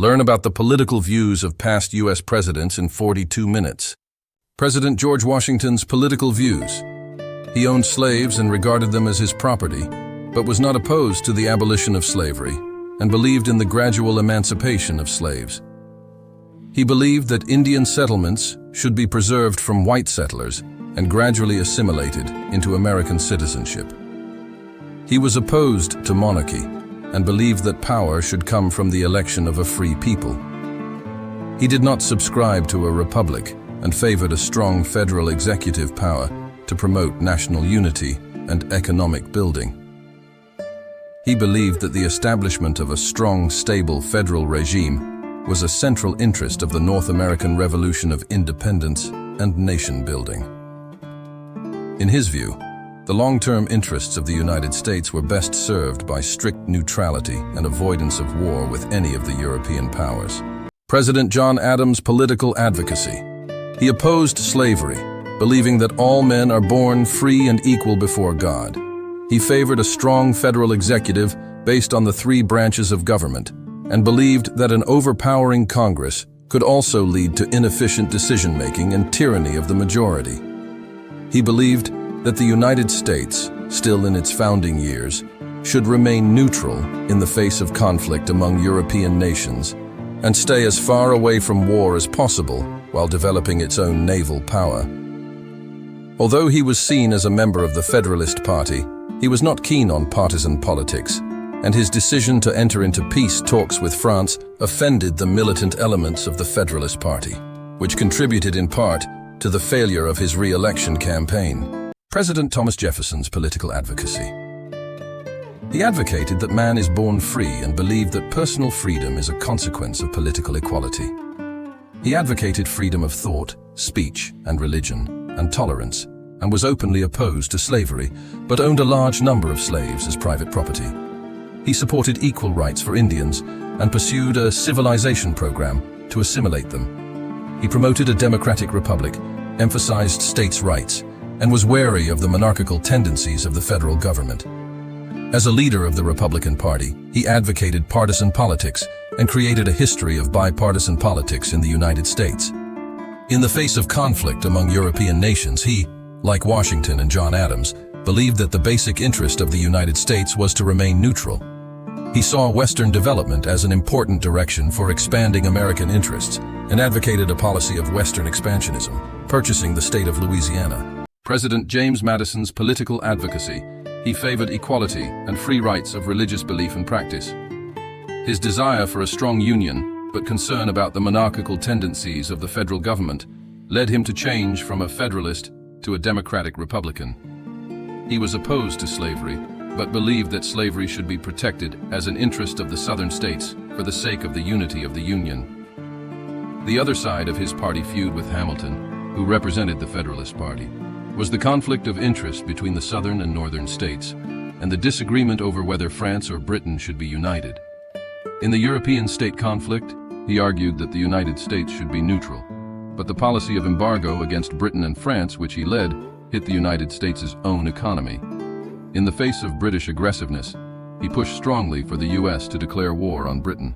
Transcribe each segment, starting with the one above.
Learn about the political views of past U.S. presidents in 42 minutes. President George Washington's political views. He owned slaves and regarded them as his property, but was not opposed to the abolition of slavery and believed in the gradual emancipation of slaves. He believed that Indian settlements should be preserved from white settlers and gradually assimilated into American citizenship. He was opposed to monarchy and believed that power should come from the election of a free people. He did not subscribe to a republic and favored a strong federal executive power to promote national unity and economic building. He believed that the establishment of a strong, stable federal regime was a central interest of the North American Revolution of Independence and nation building. In his view, the long-term interests of the United States were best served by strict neutrality and avoidance of war with any of the European powers. President John Adams' political advocacy. He opposed slavery, believing that all men are born free and equal before God. He favored a strong federal executive based on the three branches of government and believed that an overpowering Congress could also lead to inefficient decision-making and tyranny of the majority. He believed that the United States, still in its founding years, should remain neutral in the face of conflict among European nations and stay as far away from war as possible while developing its own naval power. Although he was seen as a member of the Federalist Party, he was not keen on partisan politics, and his decision to enter into peace talks with France offended the militant elements of the Federalist Party, which contributed in part to the failure of his re-election campaign. President Thomas Jefferson's political advocacy. He advocated that man is born free and believed that personal freedom is a consequence of political equality. He advocated freedom of thought, speech, and religion, and tolerance, and was openly opposed to slavery, but owned a large number of slaves as private property. He supported equal rights for Indians and pursued a civilization program to assimilate them. He promoted a democratic republic, emphasized states' rights, and was wary of the monarchical tendencies of the federal government. As a leader of the Republican Party, he advocated partisan politics and created a history of bipartisan politics in the United States. In the face of conflict among European nations, he, like Washington and John Adams, believed that the basic interest of the United States was to remain neutral. He saw Western development as an important direction for expanding American interests and advocated a policy of Western expansionism, purchasing the state of Louisiana. President James Madison's political advocacy. He favored equality and free rights of religious belief and practice. His desire for a strong union, but concern about the monarchical tendencies of the federal government, led him to change from a Federalist to a Democratic Republican. He was opposed to slavery, but believed that slavery should be protected as an interest of the Southern states for the sake of the unity of the Union. The other side of his party feud with Hamilton, who represented the Federalist Party, was the conflict of interest between the southern and northern states, and the disagreement over whether France or Britain should be united. In the European state conflict, he argued that the United States should be neutral, but the policy of embargo against Britain and France, which he led, hit the United States' own economy. In the face of British aggressiveness, he pushed strongly for the U.S. to declare war on Britain,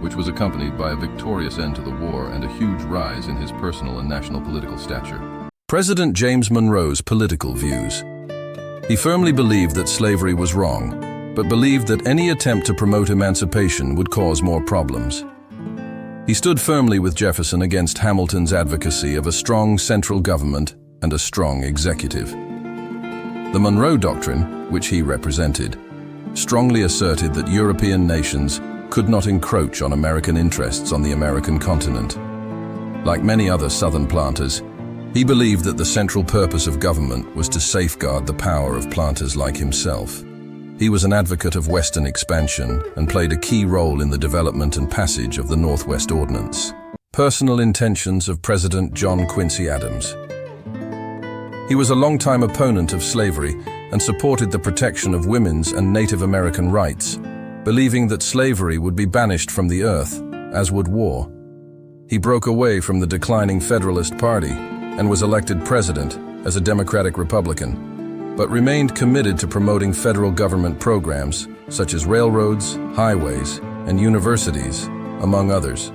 which was accompanied by a victorious end to the war and a huge rise in his personal and national political stature. President James Monroe's political views. He firmly believed that slavery was wrong, but believed that any attempt to promote emancipation would cause more problems. He stood firmly with Jefferson against Hamilton's advocacy of a strong central government and a strong executive. The Monroe Doctrine, which he represented, strongly asserted that European nations could not encroach on American interests on the American continent. Like many other Southern planters, he believed that the central purpose of government was to safeguard the power of planters like himself. He was an advocate of Western expansion and played a key role in the development and passage of the Northwest Ordinance. Personal intentions of President John Quincy Adams. He was a longtime opponent of slavery and supported the protection of women's and Native American rights, believing that slavery would be banished from the earth, as would war. He broke away from the declining Federalist Party and was elected president as a Democratic Republican, but remained committed to promoting federal government programs such as railroads, highways, and universities among others.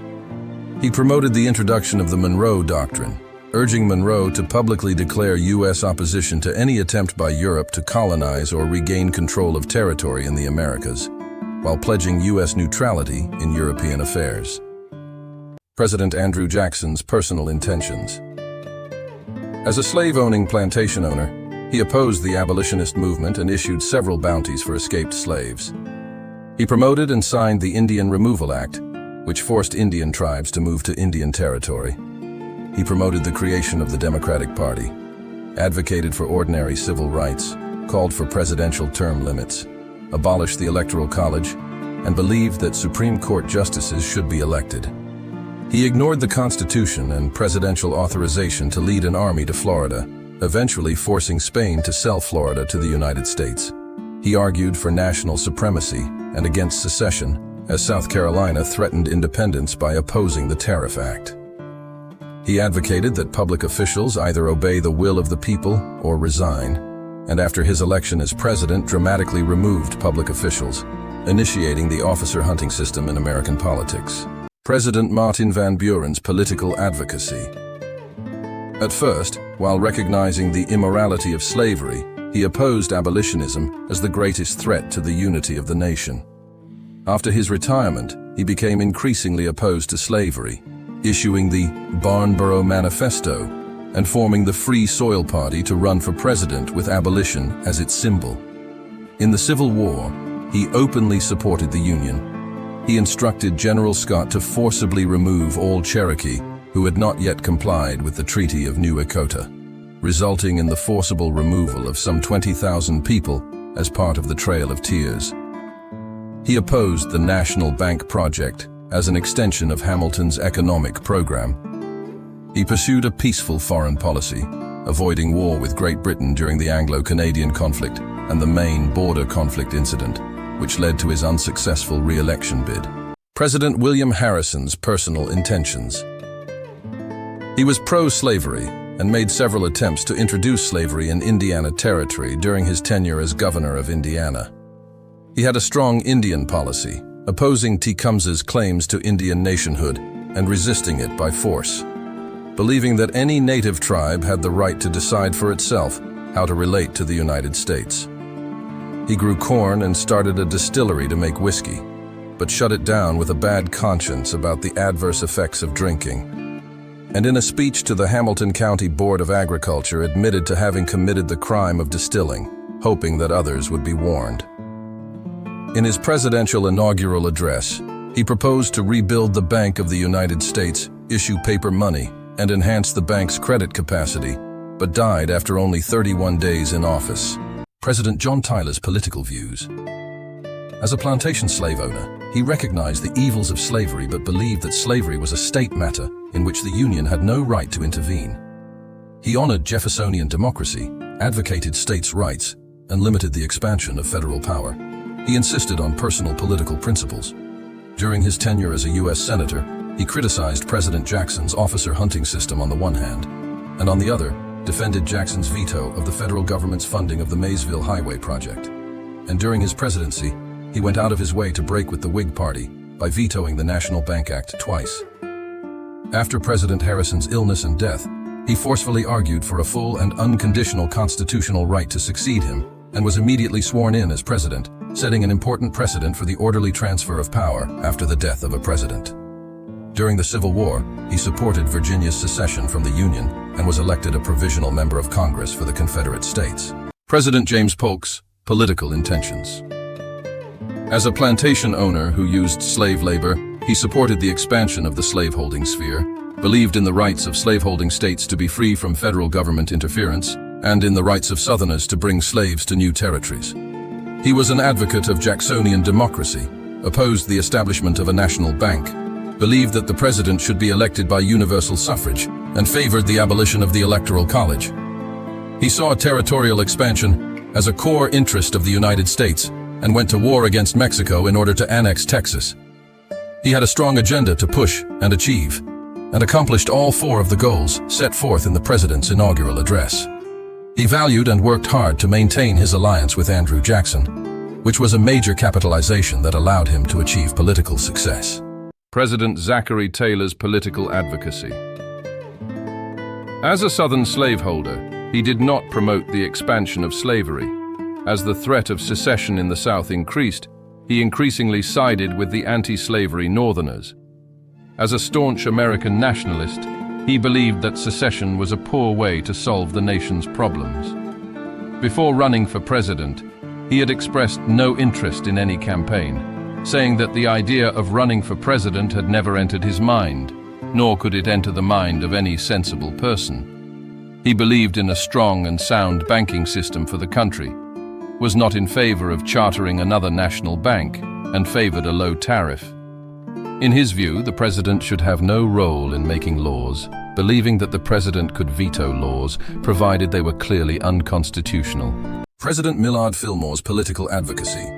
He promoted the introduction of the Monroe Doctrine, urging Monroe to publicly declare U.S. opposition to any attempt by Europe to colonize or regain control of territory in the Americas, while pledging U.S. neutrality in European affairs. President Andrew Jackson's personal intentions. As a slave-owning plantation owner, he opposed the abolitionist movement and issued several bounties for escaped slaves. He promoted and signed the Indian Removal Act, which forced Indian tribes to move to Indian territory. He promoted the creation of the Democratic Party, advocated for ordinary civil rights, called for presidential term limits, abolished the Electoral College, and believed that Supreme Court justices should be elected. He ignored the Constitution and presidential authorization to lead an army to Florida, eventually forcing Spain to sell Florida to the United States. He argued for national supremacy and against secession, as South Carolina threatened independence by opposing the Tariff Act. He advocated that public officials either obey the will of the people or resign, and after his election as president dramatically removed public officials, initiating the officer hunting system in American politics. President Martin Van Buren's political advocacy. At first, while recognizing the immorality of slavery, he opposed abolitionism as the greatest threat to the unity of the nation. After his retirement, he became increasingly opposed to slavery, issuing the Barnborough Manifesto and forming the Free Soil Party to run for president with abolition as its symbol. In the Civil War, he openly supported the Union. He instructed General Scott to forcibly remove all Cherokee who had not yet complied with the Treaty of New Echota, resulting in the forcible removal of some 20,000 people as part of the Trail of Tears. He opposed the National Bank Project as an extension of Hamilton's economic program. He pursued a peaceful foreign policy, avoiding war with Great Britain during the Anglo-Canadian conflict and the Maine border conflict incident, which led to his unsuccessful re-election bid. President William Harrison's personal intentions. He was pro-slavery and made several attempts to introduce slavery in Indiana Territory during his tenure as governor of Indiana. He had a strong Indian policy, opposing Tecumseh's claims to Indian nationhood and resisting it by force, believing that any native tribe had the right to decide for itself how to relate to the United States. He grew corn and started a distillery to make whiskey, but shut it down with a bad conscience about the adverse effects of drinking. And in a speech to the Hamilton County Board of Agriculture, admitted to having committed the crime of distilling, hoping that others would be warned. In his presidential inaugural address, he proposed to rebuild the Bank of the United States, issue paper money, and enhance the bank's credit capacity, but died after only 31 days in office. President John Tyler's political views. As a plantation slave owner, he recognized the evils of slavery but believed that slavery was a state matter in which the Union had no right to intervene. He honored Jeffersonian democracy, advocated states' rights, and limited the expansion of federal power. He insisted on personal political principles. During his tenure as a U.S. Senator, he criticized President Jackson's officer hunting system on the one hand, and on the other, defended Jackson's veto of the federal government's funding of the Maysville Highway project. And during his presidency, he went out of his way to break with the Whig Party by vetoing the National Bank Act twice. After President Harrison's illness and death, he forcefully argued for a full and unconditional constitutional right to succeed him and was immediately sworn in as president, setting an important precedent for the orderly transfer of power after the death of a president. During the Civil War, he supported Virginia's secession from the Union and was elected a provisional member of Congress for the Confederate States. President James Polk's political intentions. As a plantation owner who used slave labor, he supported the expansion of the slaveholding sphere, believed in the rights of slaveholding states to be free from federal government interference, and in the rights of Southerners to bring slaves to new territories. He was an advocate of Jacksonian democracy, opposed the establishment of a national bank, believed that the president should be elected by universal suffrage, and favored the abolition of the Electoral College. He saw territorial expansion as a core interest of the United States and went to war against Mexico in order to annex Texas. He had a strong agenda to push and achieve, and accomplished all four of the goals set forth in the president's inaugural address. He valued and worked hard to maintain his alliance with Andrew Jackson, which was a major capitalization that allowed him to achieve political success. President Zachary Taylor's political advocacy. As a Southern slaveholder, he did not promote the expansion of slavery. As the threat of secession in the South increased, he increasingly sided with the anti-slavery Northerners. As a staunch American nationalist, he believed that secession was a poor way to solve the nation's problems. Before running for president, he had expressed no interest in any campaign, saying that the idea of running for president had never entered his mind, nor could it enter the mind of any sensible person. He believed in a strong and sound banking system for the country, was not in favor of chartering another national bank, and favored a low tariff. In his view, the president should have no role in making laws, believing that the president could veto laws, provided they were clearly unconstitutional. President Millard Fillmore's political advocacy.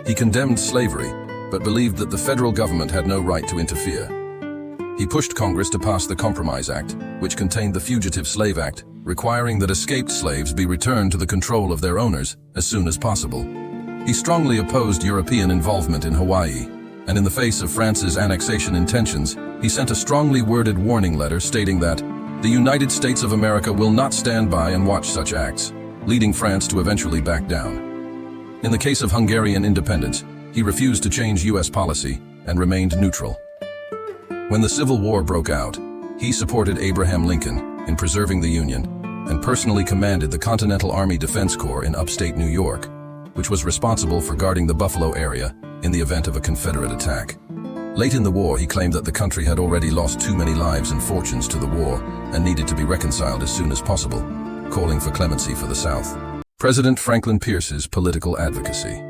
He condemned slavery, but believed that the federal government had no right to interfere. He pushed Congress to pass the Compromise Act, which contained the Fugitive Slave Act, requiring that escaped slaves be returned to the control of their owners as soon as possible. He strongly opposed European involvement in Hawaii, and in the face of France's annexation intentions, he sent a strongly worded warning letter stating that the United States of America will not stand by and watch such acts, leading France to eventually back down. In the case of Hungarian independence, he refused to change U.S. policy and remained neutral. When the Civil War broke out, he supported Abraham Lincoln in preserving the Union and personally commanded the Continental Army Defense Corps in upstate New York, which was responsible for guarding the Buffalo area in the event of a Confederate attack. Late in the war, he claimed that the country had already lost too many lives and fortunes to the war and needed to be reconciled as soon as possible, calling for clemency for the South. President Franklin Pierce's political advocacy.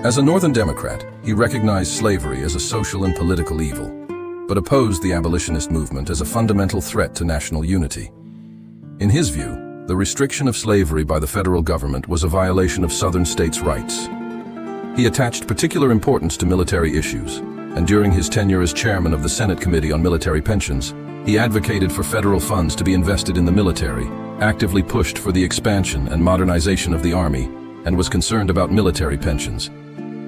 As a Northern Democrat, he recognized slavery as a social and political evil, but opposed the abolitionist movement as a fundamental threat to national unity. In his view, the restriction of slavery by the federal government was a violation of Southern states' rights. He attached particular importance to military issues, and during his tenure as chairman of the Senate Committee on Military Pensions, he advocated for federal funds to be invested in the military, actively pushed for the expansion and modernization of the Army, and was concerned about military pensions.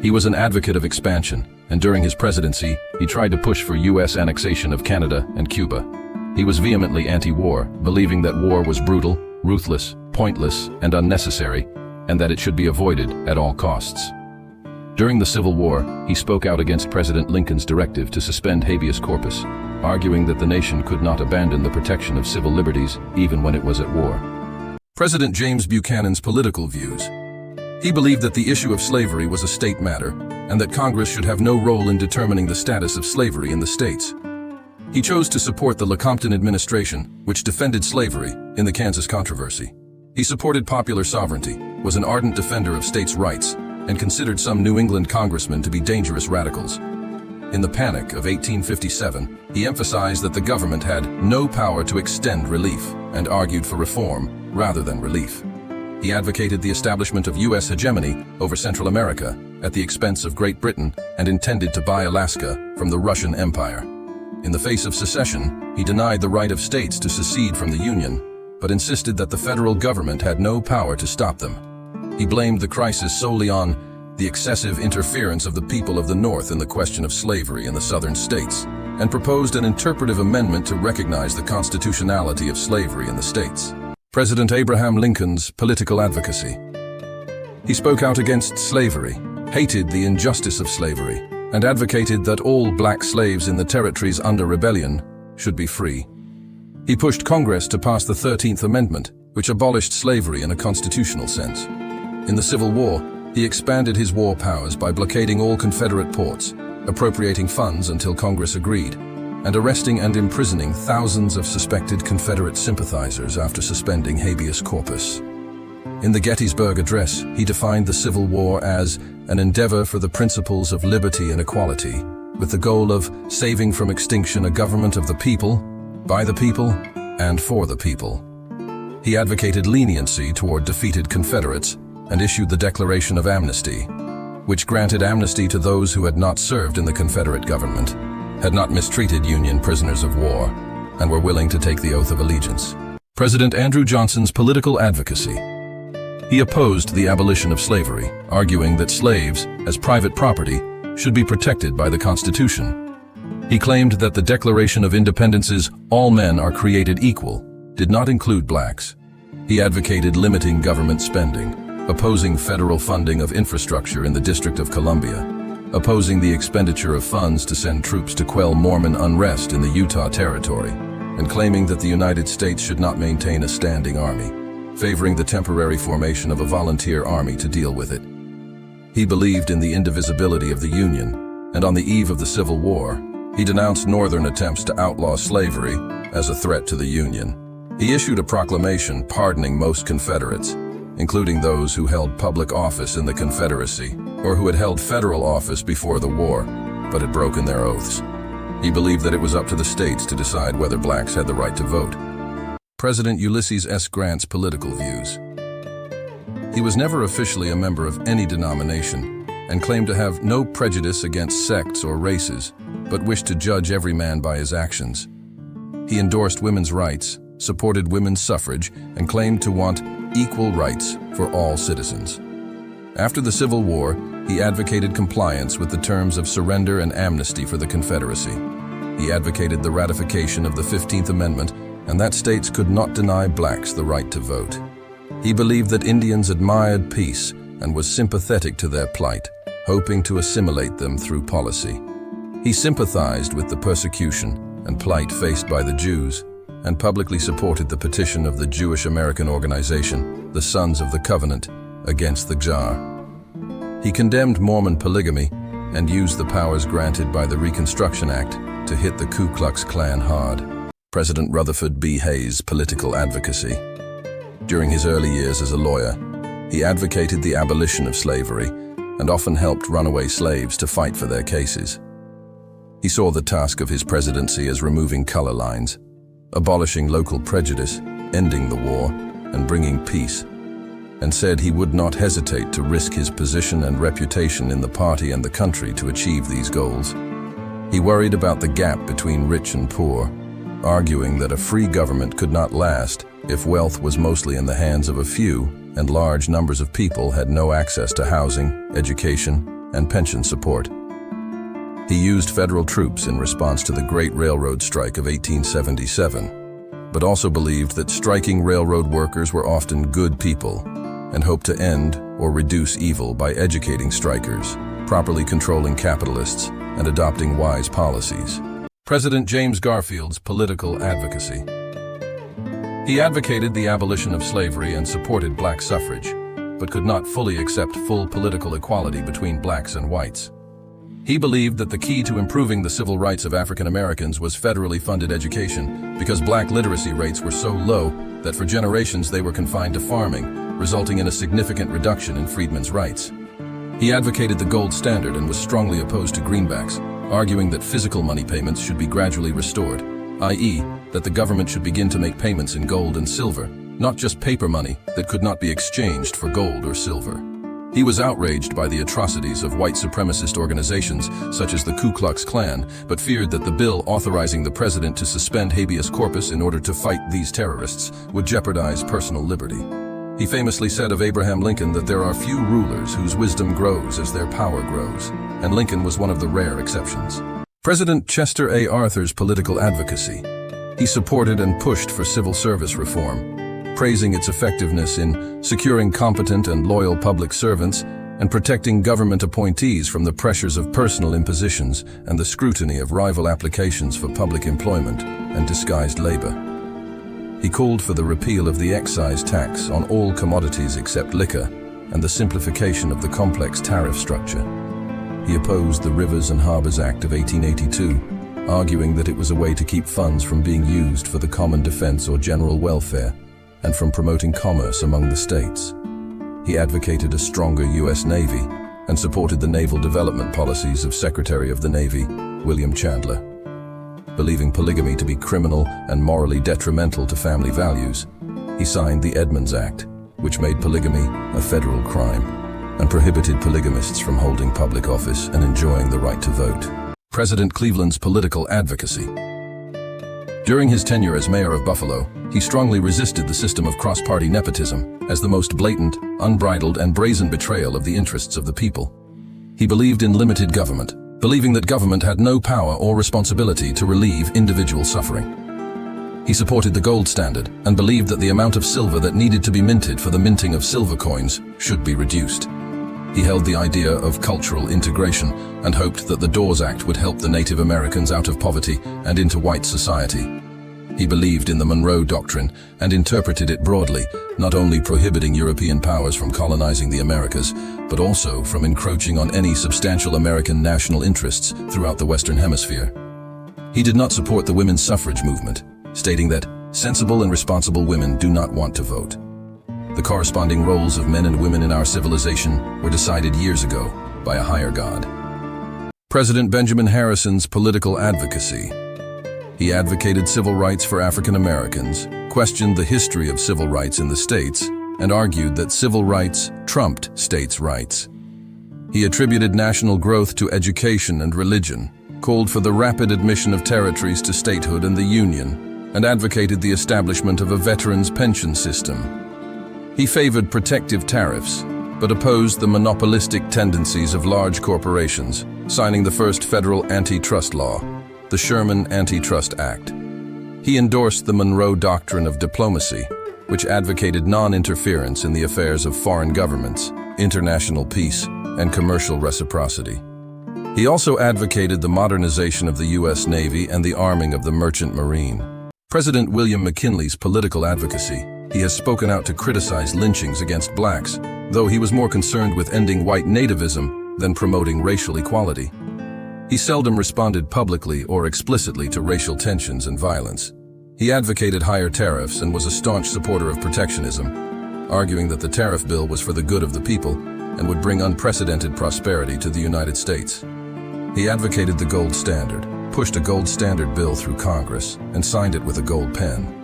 He was an advocate of expansion, and during his presidency, he tried to push for U.S. annexation of Canada and Cuba. He was vehemently anti-war, believing that war was brutal, ruthless, pointless, and unnecessary, and that it should be avoided at all costs. During the Civil War, he spoke out against President Lincoln's directive to suspend habeas corpus, arguing that the nation could not abandon the protection of civil liberties even when it was at war. President James Buchanan's political views. He believed that the issue of slavery was a state matter, and that Congress should have no role in determining the status of slavery in the states. He chose to support the Lecompton administration, which defended slavery in the Kansas controversy. He supported popular sovereignty, was an ardent defender of states' rights, and considered some New England congressmen to be dangerous radicals. In the Panic of 1857, he emphasized that the government had no power to extend relief and argued for reform rather than relief. He advocated the establishment of U.S. hegemony over Central America at the expense of Great Britain and intended to buy Alaska from the Russian Empire. In the face of secession, he denied the right of states to secede from the Union, but insisted that the federal government had no power to stop them. He blamed the crisis solely on the excessive interference of the people of the North in the question of slavery in the southern states, and proposed an interpretive amendment to recognize the constitutionality of slavery in the states. President Abraham Lincoln's political advocacy. He spoke out against slavery, hated the injustice of slavery, and advocated that all black slaves in the territories under rebellion should be free. He pushed Congress to pass the 13th Amendment, which abolished slavery in a constitutional sense. In the Civil War, he expanded his war powers by blockading all Confederate ports, appropriating funds until Congress agreed, and arresting and imprisoning thousands of suspected Confederate sympathizers after suspending habeas corpus. In the Gettysburg Address, he defined the Civil War as an endeavor for the principles of liberty and equality, with the goal of saving from extinction a government of the people, by the people, and for the people. He advocated leniency toward defeated Confederates and issued the Declaration of Amnesty, which granted amnesty to those who had not served in the Confederate government, had not mistreated Union prisoners of war, and were willing to take the oath of allegiance. President Andrew Johnson's political advocacy. He opposed the abolition of slavery, arguing that slaves, as private property, should be protected by the Constitution. He claimed that the Declaration of Independence's "all men are created equal" did not include blacks. He advocated limiting government spending, opposing federal funding of infrastructure in the District of Columbia, opposing the expenditure of funds to send troops to quell Mormon unrest in the Utah Territory, and claiming that the United States should not maintain a standing army, favoring the temporary formation of a volunteer army to deal with it. He believed in the indivisibility of the Union, and on the eve of the Civil War, he denounced Northern attempts to outlaw slavery as a threat to the Union. He issued a proclamation pardoning most Confederates, including those who held public office in the Confederacy or who had held federal office before the war, but had broken their oaths. He believed that it was up to the states to decide whether blacks had the right to vote. President Ulysses S. Grant's political views. He was never officially a member of any denomination and claimed to have no prejudice against sects or races, but wished to judge every man by his actions. He endorsed women's rights, supported women's suffrage, and claimed to want equal rights for all citizens. After the Civil War, he advocated compliance with the terms of surrender and amnesty for the Confederacy. He advocated the ratification of the 15th Amendment and that states could not deny blacks the right to vote. He believed that Indians admired peace and was sympathetic to their plight, hoping to assimilate them through policy. He sympathized with the persecution and plight faced by the Jews and publicly supported the petition of the Jewish American organization, the Sons of the Covenant, against the Czar. He condemned Mormon polygamy and used the powers granted by the Reconstruction Act to hit the Ku Klux Klan hard. President Rutherford B. Hayes' political advocacy. During his early years as a lawyer, he advocated the abolition of slavery and often helped runaway slaves to fight for their cases. He saw the task of his presidency as removing color lines, abolishing local prejudice, ending the war, and bringing peace, and said he would not hesitate to risk his position and reputation in the party and the country to achieve these goals. He worried about the gap between rich and poor, arguing that a free government could not last if wealth was mostly in the hands of a few and large numbers of people had no access to housing, education, and pension support. He used federal troops in response to the Great Railroad Strike of 1877, but also believed that striking railroad workers were often good people and hoped to end or reduce evil by educating strikers, properly controlling capitalists, and adopting wise policies. President James Garfield's political advocacy. He advocated the abolition of slavery and supported black suffrage, but could not fully accept full political equality between blacks and whites. He believed that the key to improving the civil rights of African Americans was federally funded education because black literacy rates were so low that for generations they were confined to farming, resulting in a significant reduction in freedmen's rights. He advocated the gold standard and was strongly opposed to greenbacks, arguing that physical money payments should be gradually restored, i.e., that the government should begin to make payments in gold and silver, not just paper money that could not be exchanged for gold or silver. He was outraged by the atrocities of white supremacist organizations such as the Ku Klux Klan, but feared that the bill authorizing the president to suspend habeas corpus in order to fight these terrorists would jeopardize personal liberty. He famously said of Abraham Lincoln that there are few rulers whose wisdom grows as their power grows, and Lincoln was one of the rare exceptions. President Chester A. Arthur's political advocacy. He supported and pushed for civil service reform, praising its effectiveness in securing competent and loyal public servants and protecting government appointees from the pressures of personal impositions and the scrutiny of rival applications for public employment and disguised labor. He called for the repeal of the excise tax on all commodities except liquor and the simplification of the complex tariff structure. He opposed the Rivers and Harbors Act of 1882, arguing that it was a way to keep funds from being used for the common defense or general welfare and from promoting commerce among the states. He advocated a stronger U.S. Navy and supported the naval development policies of Secretary of the Navy, William Chandler. Believing polygamy to be criminal and morally detrimental to family values, he signed the Edmunds Act, which made polygamy a federal crime and prohibited polygamists from holding public office and enjoying the right to vote. President Cleveland's political advocacy. During his tenure as mayor of Buffalo, he strongly resisted the system of cross-party nepotism as the most blatant, unbridled, and brazen betrayal of the interests of the people. He believed in limited government, believing that government had no power or responsibility to relieve individual suffering. He supported the gold standard and believed that the amount of silver that needed to be minted for the minting of silver coins should be reduced. He held the idea of cultural integration and hoped that the Dawes Act would help the Native Americans out of poverty and into white society. He believed in the Monroe Doctrine and interpreted it broadly, not only prohibiting European powers from colonizing the Americas, but also from encroaching on any substantial American national interests throughout the Western Hemisphere. He did not support the women's suffrage movement, stating that sensible and responsible women do not want to vote. The corresponding roles of men and women in our civilization were decided years ago by a higher God. President Benjamin Harrison's political advocacy. He advocated civil rights for African Americans, questioned the history of civil rights in the states, and argued that civil rights trumped states' rights. He attributed national growth to education and religion, called for the rapid admission of territories to statehood and the Union, and advocated the establishment of a veterans' pension system. He favored protective tariffs, but opposed the monopolistic tendencies of large corporations, signing the first federal antitrust law, the Sherman Antitrust Act. He endorsed the Monroe Doctrine of diplomacy, which advocated non-interference in the affairs of foreign governments, international peace, and commercial reciprocity. He also advocated the modernization of the U.S. Navy and the arming of the merchant marine. President William McKinley's political advocacy. He has spoken out to criticize lynchings against blacks, though he was more concerned with ending white nativism than promoting racial equality. He seldom responded publicly or explicitly to racial tensions and violence. He advocated higher tariffs and was a staunch supporter of protectionism, arguing that the tariff bill was for the good of the people and would bring unprecedented prosperity to the United States. He advocated the gold standard, pushed a gold standard bill through Congress, and signed it with a gold pen.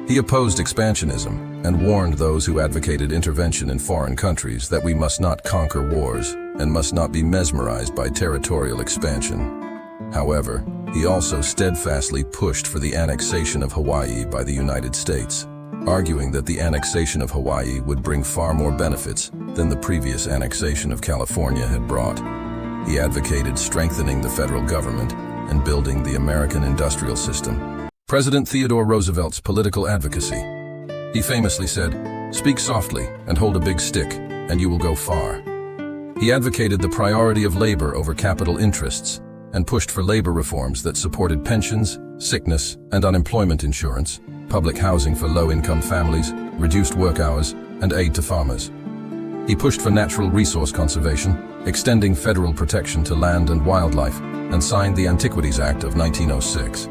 He opposed expansionism and warned those who advocated intervention in foreign countries that we must not conquer wars and must not be mesmerized by territorial expansion. However, he also steadfastly pushed for the annexation of Hawaii by the United States, arguing that the annexation of Hawaii would bring far more benefits than the previous annexation of California had brought. He advocated strengthening the federal government and building the American industrial system. President Theodore Roosevelt's political advocacy. He famously said, "Speak softly and hold a big stick, and you will go far." He advocated the priority of labor over capital interests and pushed for labor reforms that supported pensions, sickness and unemployment insurance, public housing for low-income families, reduced work hours, and aid to farmers. He pushed for natural resource conservation, extending federal protection to land and wildlife, and signed the Antiquities Act of 1906.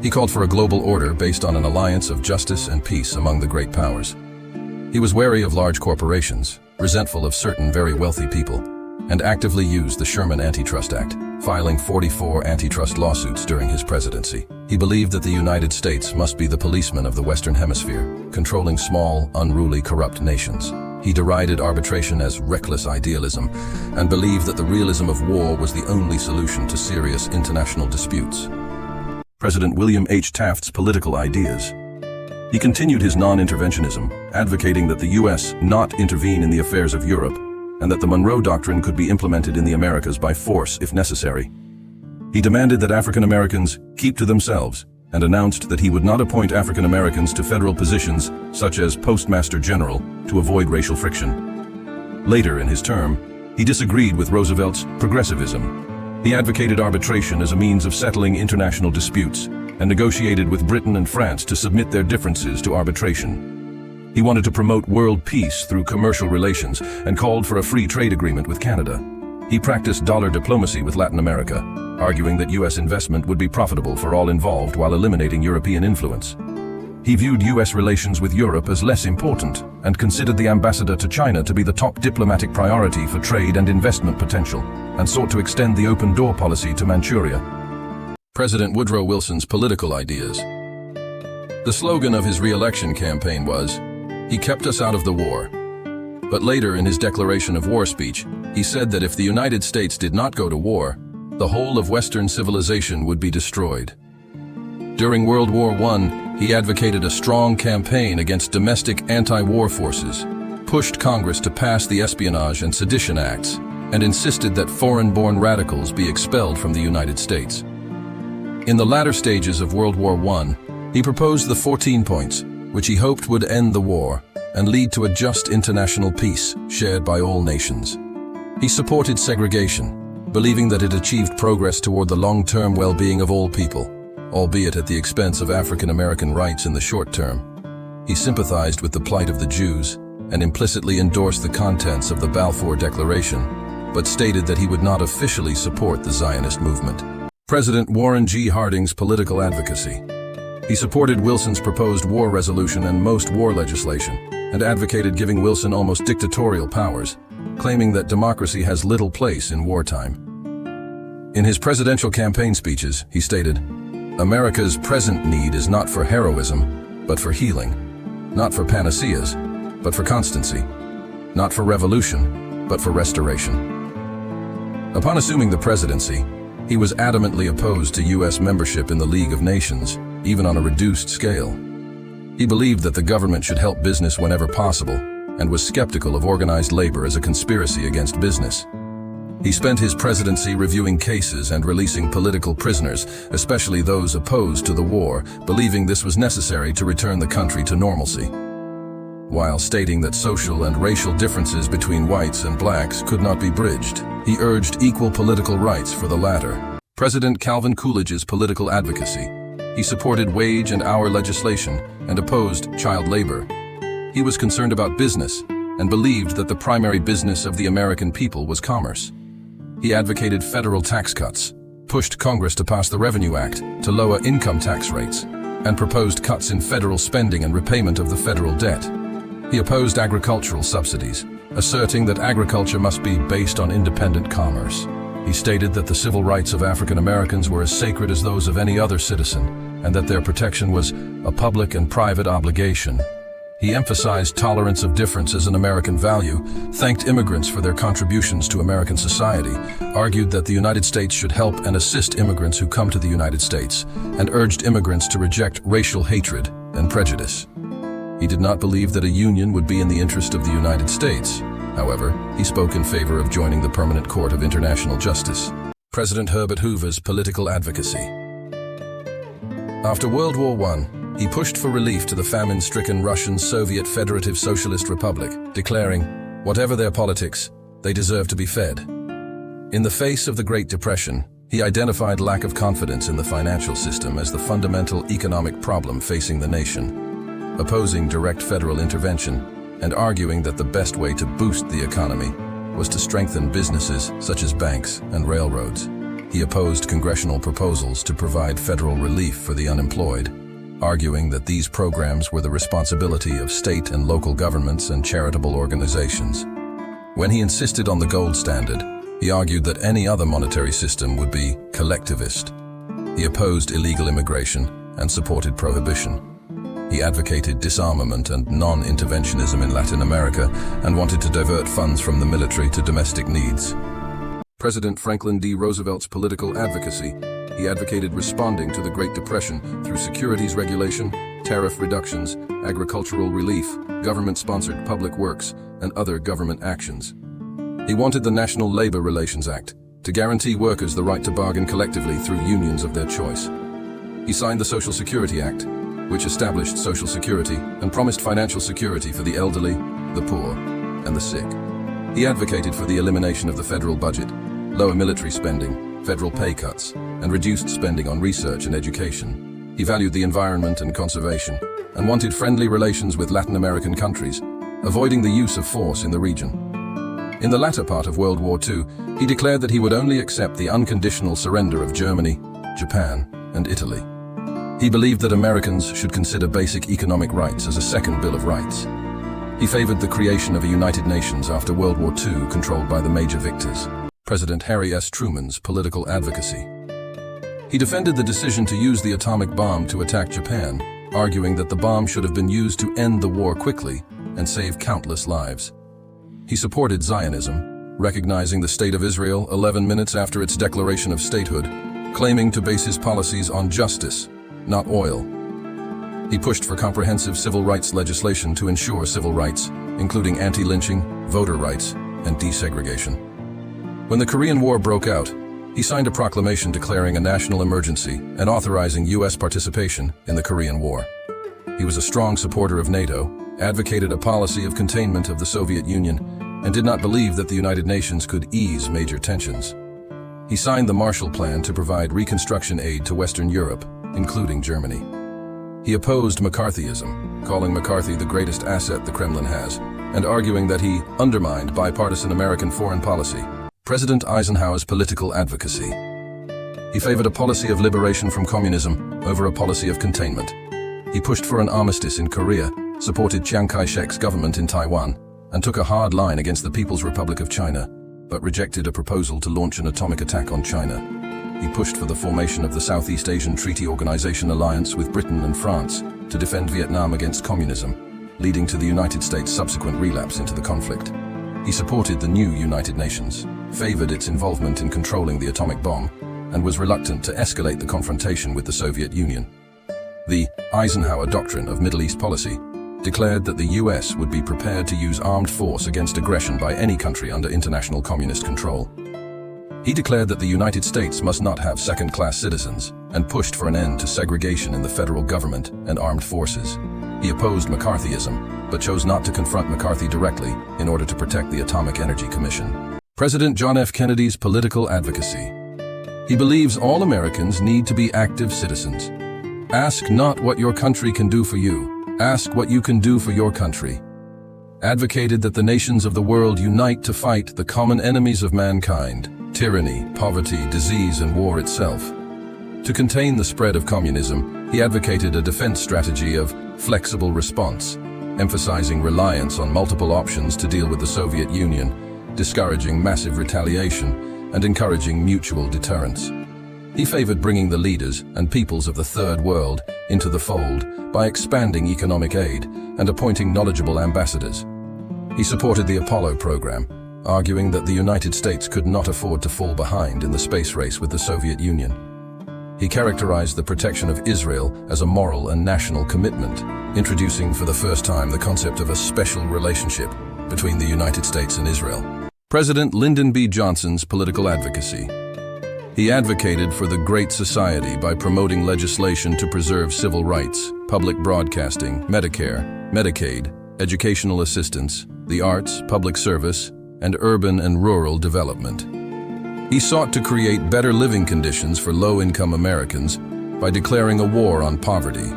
He called for a global order based on an alliance of justice and peace among the great powers. He was wary of large corporations, resentful of certain very wealthy people, and actively used the Sherman Antitrust Act, filing 44 antitrust lawsuits during his presidency. He believed that the United States must be the policeman of the Western Hemisphere, controlling small, unruly, corrupt nations. He derided arbitration as reckless idealism and believed that the realism of war was the only solution to serious international disputes. President William H. Taft's political ideas. He continued his non-interventionism, advocating that the U.S. not intervene in the affairs of Europe and that the Monroe Doctrine could be implemented in the Americas by force if necessary. He demanded that African Americans keep to themselves and announced that he would not appoint African Americans to federal positions such as Postmaster General to avoid racial friction. Later in his term, he disagreed with Roosevelt's progressivism. He advocated arbitration as a means of settling international disputes and negotiated with Britain and France to submit their differences to arbitration. He wanted to promote world peace through commercial relations and called for a free trade agreement with Canada. He practiced dollar diplomacy with Latin America, arguing that U.S. investment would be profitable for all involved while eliminating European influence. He viewed U.S. relations with Europe as less important and considered the ambassador to China to be the top diplomatic priority for trade and investment potential, and sought to extend the open door policy to Manchuria. President Woodrow Wilson's political ideas. The slogan of his re-election campaign was, "He kept us out of the war." But later in his declaration of war speech, he said that if the United States did not go to war, the whole of Western civilization would be destroyed. During World War I, he advocated a strong campaign against domestic anti-war forces, pushed Congress to pass the Espionage and Sedition Acts, and insisted that foreign-born radicals be expelled from the United States. In the latter stages of World War I, he proposed the 14 points, which he hoped would end the war and lead to a just international peace shared by all nations. He supported segregation, believing that it achieved progress toward the long-term well-being of all people, albeit at the expense of African American rights in the short term. He sympathized with the plight of the Jews and implicitly endorsed the contents of the Balfour Declaration, but stated that he would not officially support the Zionist movement. President Warren G. Harding's political advocacy. He supported Wilson's proposed war resolution and most war legislation, and advocated giving Wilson almost dictatorial powers, claiming that democracy has little place in wartime. In his presidential campaign speeches, he stated, "America's present need is not for heroism, but for healing, not for panaceas, but for constancy, not for revolution, but for restoration." Upon assuming the presidency, he was adamantly opposed to U.S. membership in the League of Nations, even on a reduced scale. He believed that the government should help business whenever possible, and was skeptical of organized labor as a conspiracy against business. He spent his presidency reviewing cases and releasing political prisoners, especially those opposed to the war, believing this was necessary to return the country to normalcy. While stating that social and racial differences between whites and blacks could not be bridged, he urged equal political rights for the latter. President Calvin Coolidge's political advocacy. He supported wage and hour legislation and opposed child labor. He was concerned about business and believed that the primary business of the American people was commerce. He advocated federal tax cuts, pushed Congress to pass the Revenue Act to lower income tax rates, and proposed cuts in federal spending and repayment of the federal debt. He opposed agricultural subsidies, asserting that agriculture must be based on independent commerce. He stated that the civil rights of African Americans were as sacred as those of any other citizen, and that their protection was a public and private obligation. He emphasized tolerance of difference as an American value, thanked immigrants for their contributions to American society, argued that the United States should help and assist immigrants who come to the United States, and urged immigrants to reject racial hatred and prejudice. He did not believe that a union would be in the interest of the United States. However, he spoke in favor of joining the Permanent Court of International Justice. President Herbert Hoover's political advocacy. After World War I, he pushed for relief to the famine-stricken Russian Soviet Federative Socialist Republic, declaring, whatever their politics, they deserve to be fed. In the face of the Great Depression, he identified lack of confidence in the financial system as the fundamental economic problem facing the nation, opposing direct federal intervention and arguing that the best way to boost the economy was to strengthen businesses such as banks and railroads. He opposed congressional proposals to provide federal relief for the unemployed, arguing that these programs were the responsibility of state and local governments and charitable organizations. When he insisted on the gold standard, he argued that any other monetary system would be collectivist. He opposed illegal immigration and supported prohibition. He advocated disarmament and non-interventionism in Latin America and wanted to divert funds from the military to domestic needs. President Franklin D. Roosevelt's political advocacy. He advocated responding to the Great Depression through securities regulation, tariff reductions, agricultural relief, government-sponsored public works, and other government actions. He wanted the National Labor Relations Act to guarantee workers the right to bargain collectively through unions of their choice. He signed the Social Security Act, which established Social Security and promised financial security for the elderly, the poor, and the sick. He advocated for the elimination of the federal budget, lower military spending, federal pay cuts, and reduced spending on research and education. He valued the environment and conservation, and wanted friendly relations with Latin American countries, avoiding the use of force in the region. In the latter part of World War II, he declared that he would only accept the unconditional surrender of Germany, Japan, and Italy. He believed that Americans should consider basic economic rights as a second Bill of Rights. He favored the creation of a United Nations after World War II controlled by the major victors. President Harry S. Truman's political advocacy. He defended the decision to use the atomic bomb to attack Japan, arguing that the bomb should have been used to end the war quickly and save countless lives. He supported Zionism, recognizing the State of Israel 11 minutes after its declaration of statehood, claiming to base his policies on justice, not oil. He pushed for comprehensive civil rights legislation to ensure civil rights, including anti-lynching, voter rights, and desegregation. When the Korean War broke out, he signed a proclamation declaring a national emergency and authorizing U.S. participation in the Korean War. He was a strong supporter of NATO, advocated a policy of containment of the Soviet Union, and did not believe that the United Nations could ease major tensions. He signed the Marshall Plan to provide reconstruction aid to Western Europe, including Germany. He opposed McCarthyism, calling McCarthy the greatest asset the Kremlin has, and arguing that he undermined bipartisan American foreign policy. President Eisenhower's political advocacy. He favored a policy of liberation from communism over a policy of containment. He pushed for an armistice in Korea, supported Chiang Kai-shek's government in Taiwan, and took a hard line against the People's Republic of China, but rejected a proposal to launch an atomic attack on China. He pushed for the formation of the Southeast Asian Treaty Organization alliance with Britain and France to defend Vietnam against communism, leading to the United States' subsequent relapse into the conflict. He supported the new United Nations, favored its involvement in controlling the atomic bomb, and was reluctant to escalate the confrontation with the Soviet Union. The Eisenhower Doctrine of Middle East Policy declared that the U.S. would be prepared to use armed force against aggression by any country under international communist control. He declared that the United States must not have second-class citizens and pushed for an end to segregation in the federal government and armed forces. He opposed McCarthyism, but chose not to confront McCarthy directly in order to protect the Atomic Energy Commission. President John F. Kennedy's political advocacy. He believes all Americans need to be active citizens. Ask not what your country can do for you, ask what you can do for your country. Advocated that the nations of the world unite to fight the common enemies of mankind, tyranny, poverty, disease, and war itself. To contain the spread of communism, he advocated a defense strategy of flexible response, emphasizing reliance on multiple options to deal with the Soviet Union, discouraging massive retaliation, and encouraging mutual deterrence. He favored bringing the leaders and peoples of the Third World into the fold by expanding economic aid and appointing knowledgeable ambassadors. He supported the Apollo program, arguing that the United States could not afford to fall behind in the space race with the Soviet Union. He characterized the protection of Israel as a moral and national commitment, introducing for the first time the concept of a special relationship between the United States and Israel. President Lyndon B. Johnson's political advocacy. He advocated for the Great Society by promoting legislation to preserve civil rights, public broadcasting, Medicare, Medicaid, educational assistance, the arts, public service, and urban and rural development. He sought to create better living conditions for low-income Americans by declaring a war on poverty.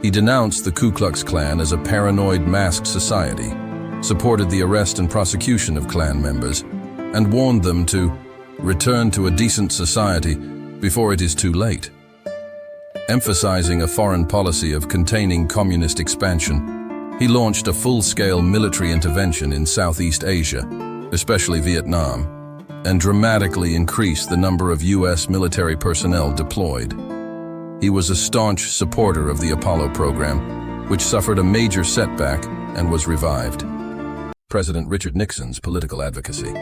He denounced the Ku Klux Klan as a paranoid masked society, supported the arrest and prosecution of Klan members, and warned them to return to a decent society before it is too late. Emphasizing a foreign policy of containing communist expansion, he launched a full-scale military intervention in Southeast Asia, especially Vietnam, and dramatically increased the number of U.S. military personnel deployed. He was a staunch supporter of the Apollo program, which suffered a major setback and was revived. President Richard Nixon's political advocacy.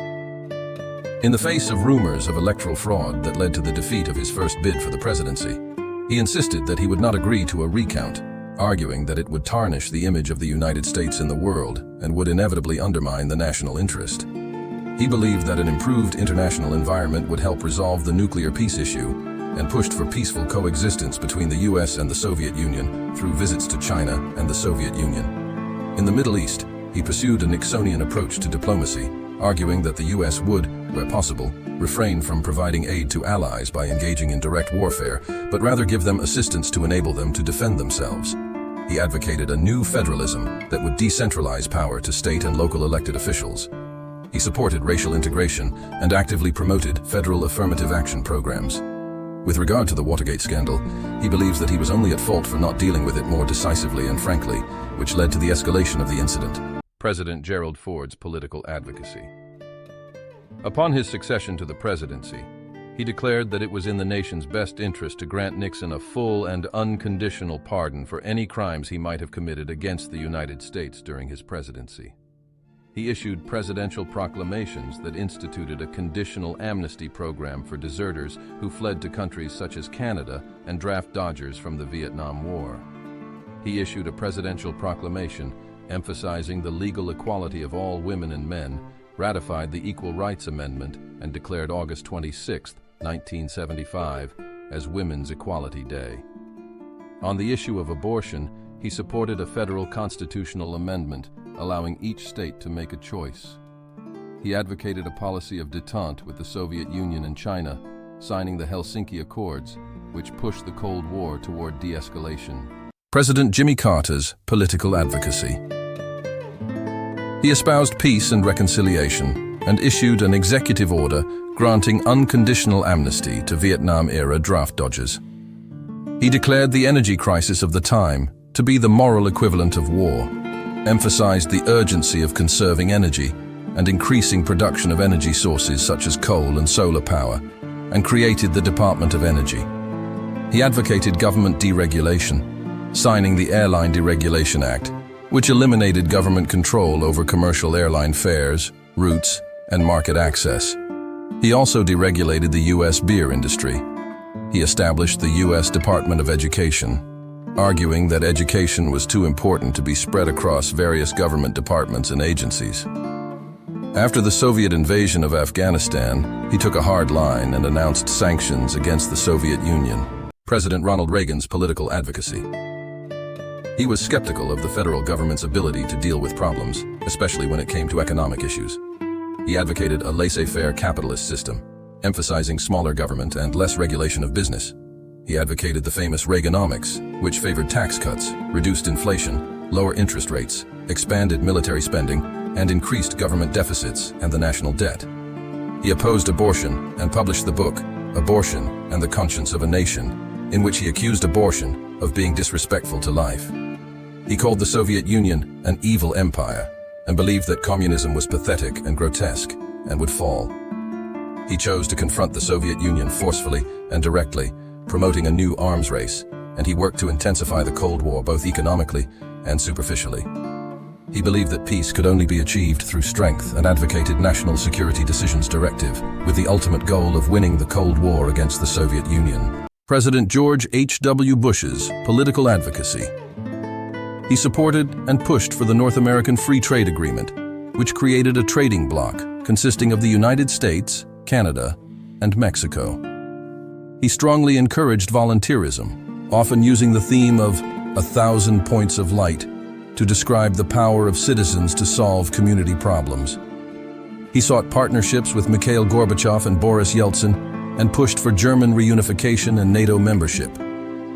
In the face of rumors of electoral fraud that led to the defeat of his first bid for the presidency, he insisted that he would not agree to a recount, arguing that it would tarnish the image of the United States in the world and would inevitably undermine the national interest. He believed that an improved international environment would help resolve the nuclear peace issue and pushed for peaceful coexistence between the U.S. and the Soviet Union through visits to China and the Soviet Union. In the Middle East, he pursued a Nixonian approach to diplomacy, arguing that the U.S. would, where possible, refrain from providing aid to allies by engaging in direct warfare, but rather give them assistance to enable them to defend themselves. He advocated a new federalism that would decentralize power to state and local elected officials. He supported racial integration and actively promoted federal affirmative action programs. With regard to the Watergate scandal, he believes that he was only at fault for not dealing with it more decisively and frankly, which led to the escalation of the incident. President Gerald Ford's political advocacy. Upon his succession to the presidency, he declared that it was in the nation's best interest to grant Nixon a full and unconditional pardon for any crimes he might have committed against the United States during his presidency. He issued presidential proclamations that instituted a conditional amnesty program for deserters who fled to countries such as Canada and draft dodgers from the Vietnam War. He issued a presidential proclamation emphasizing the legal equality of all women and men ratified the Equal Rights Amendment and declared August 26, 1975, as Women's Equality Day. On the issue of abortion, he supported a federal constitutional amendment allowing each state to make a choice. He advocated a policy of détente with the Soviet Union and China, signing the Helsinki Accords, which pushed the Cold War toward de-escalation. President Jimmy Carter's political advocacy. He espoused peace and reconciliation and issued an executive order granting unconditional amnesty to Vietnam-era draft dodgers. He declared the energy crisis of the time to be the moral equivalent of war, emphasized the urgency of conserving energy and increasing production of energy sources such as coal and solar power, and created the Department of Energy. He advocated government deregulation, signing the Airline Deregulation Act, which eliminated government control over commercial airline fares, routes, and market access. He also deregulated the U.S. beer industry. He established the U.S. Department of Education, arguing that education was too important to be spread across various government departments and agencies. After the Soviet invasion of Afghanistan, he took a hard line and announced sanctions against the Soviet Union. President Ronald Reagan's political advocacy. He was skeptical of the federal government's ability to deal with problems, especially when it came to economic issues. He advocated a laissez-faire capitalist system, emphasizing smaller government and less regulation of business. He advocated the famous Reaganomics, which favored tax cuts, reduced inflation, lower interest rates, expanded military spending, and increased government deficits and the national debt. He opposed abortion and published the book, Abortion and the Conscience of a Nation, in which he accused abortion of being disrespectful to life. He called the Soviet Union an evil empire and believed that communism was pathetic and grotesque and would fall. He chose to confront the Soviet Union forcefully and directly, promoting a new arms race, and he worked to intensify the Cold War both economically and superficially. He believed that peace could only be achieved through strength and advocated National Security Decisions Directive, with the ultimate goal of winning the Cold War against the Soviet Union. President George H.W. Bush's political advocacy. He supported and pushed for the North American Free Trade Agreement, which created a trading bloc consisting of the United States, Canada, and Mexico. He strongly encouraged volunteerism, often using the theme of 1,000 points of light to describe the power of citizens to solve community problems. He sought partnerships with Mikhail Gorbachev and Boris Yeltsin and pushed for German reunification and NATO membership.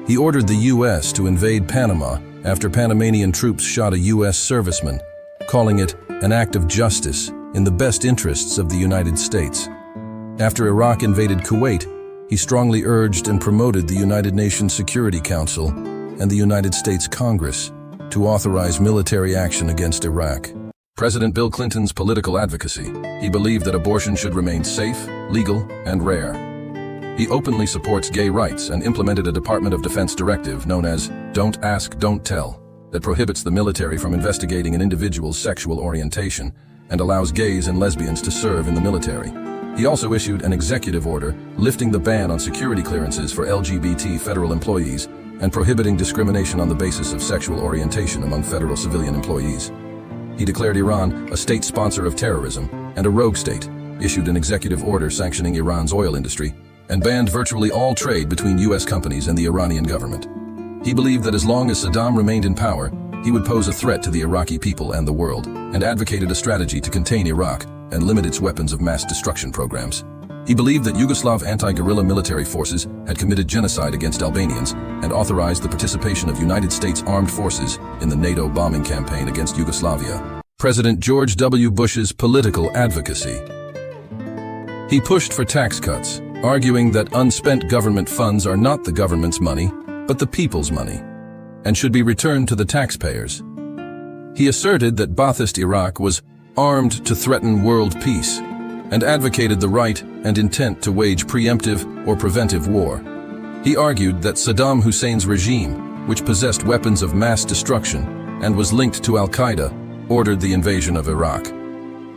He ordered the U.S. to invade Panama after Panamanian troops shot a U.S. serviceman, calling it an act of justice in the best interests of the United States. After Iraq invaded Kuwait, he strongly urged and promoted the United Nations Security Council and the United States Congress to authorize military action against Iraq. President Bill Clinton's political advocacy. He believed that abortion should remain safe, legal, and rare. He openly supports gay rights and implemented a Department of Defense directive known as Don't Ask, Don't Tell, that prohibits the military from investigating an individual's sexual orientation and allows gays and lesbians to serve in the military. He also issued an executive order lifting the ban on security clearances for LGBT federal employees and prohibiting discrimination on the basis of sexual orientation among federal civilian employees. He declared Iran a state sponsor of terrorism and a rogue state, issued an executive order sanctioning Iran's oil industry, and banned virtually all trade between U.S. companies and the Iranian government. He believed that as long as Saddam remained in power, he would pose a threat to the Iraqi people and the world, and advocated a strategy to contain Iraq and limit its weapons of mass destruction programs. He believed that Yugoslav anti-guerrilla military forces had committed genocide against Albanians and authorized the participation of United States armed forces in the NATO bombing campaign against Yugoslavia. President George W. Bush's political advocacy. He pushed for tax cuts, arguing that unspent government funds are not the government's money, but the people's money, and should be returned to the taxpayers. He asserted that Ba'athist Iraq was armed to threaten world peace, and advocated the right and intent to wage preemptive or preventive war. He argued that Saddam Hussein's regime, which possessed weapons of mass destruction and was linked to Al-Qaeda, ordered the invasion of Iraq.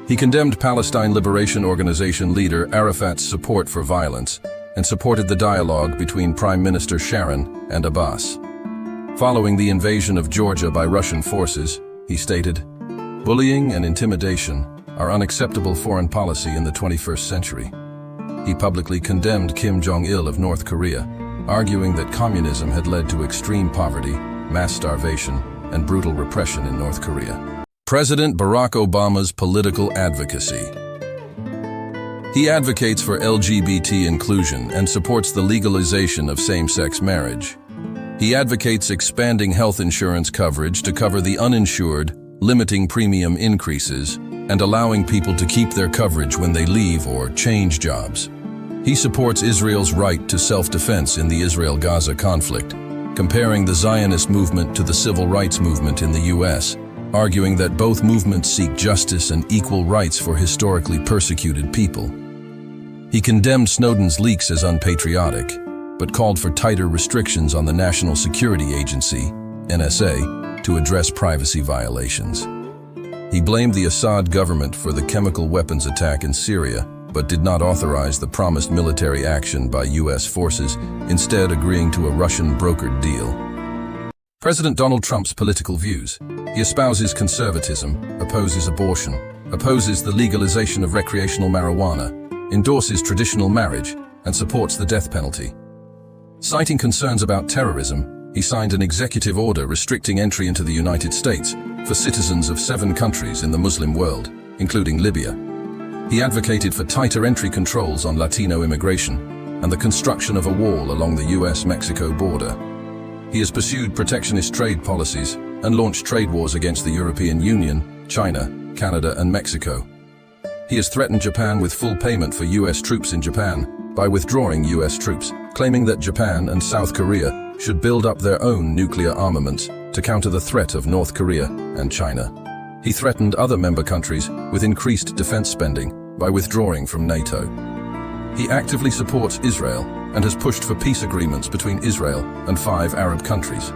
He condemned Palestine Liberation Organization leader Arafat's support for violence and supported the dialogue between Prime Minister Sharon and Abbas. Following the invasion of Georgia by Russian forces, he stated, "Bullying and intimidation are unacceptable foreign policy in the 21st century. He publicly condemned Kim Jong-il of North Korea, arguing that communism had led to extreme poverty, mass starvation, and brutal repression in North Korea. President Barack Obama's political advocacy. He advocates for LGBT inclusion and supports the legalization of same-sex marriage. He advocates expanding health insurance coverage to cover the uninsured, limiting premium increases, and allowing people to keep their coverage when they leave or change jobs. He supports Israel's right to self-defense in the Israel-Gaza conflict, comparing the Zionist movement to the civil rights movement in the U.S., arguing that both movements seek justice and equal rights for historically persecuted people. He condemned Snowden's leaks as unpatriotic, but called for tighter restrictions on the National Security Agency, NSA, to address privacy violations. He blamed the Assad government for the chemical weapons attack in Syria, but did not authorize the promised military action by U.S. forces, instead agreeing to a Russian-brokered deal. President Donald Trump's political views. He espouses conservatism, opposes abortion, opposes the legalization of recreational marijuana, endorses traditional marriage, and supports the death penalty. Citing concerns about terrorism, he signed an executive order restricting entry into the United States for citizens of 7 countries in the Muslim world, including Libya. He advocated for tighter entry controls on Latino immigration and the construction of a wall along the US-Mexico border. He has pursued protectionist trade policies and launched trade wars against the European Union, China, Canada, and Mexico. He has threatened Japan with full payment for US troops in Japan by withdrawing US troops, claiming that Japan and South Korea should build up their own nuclear armaments to counter the threat of North Korea and China. He threatened other member countries with increased defense spending by withdrawing from NATO. He actively supports Israel and has pushed for peace agreements between Israel and 5 Arab countries.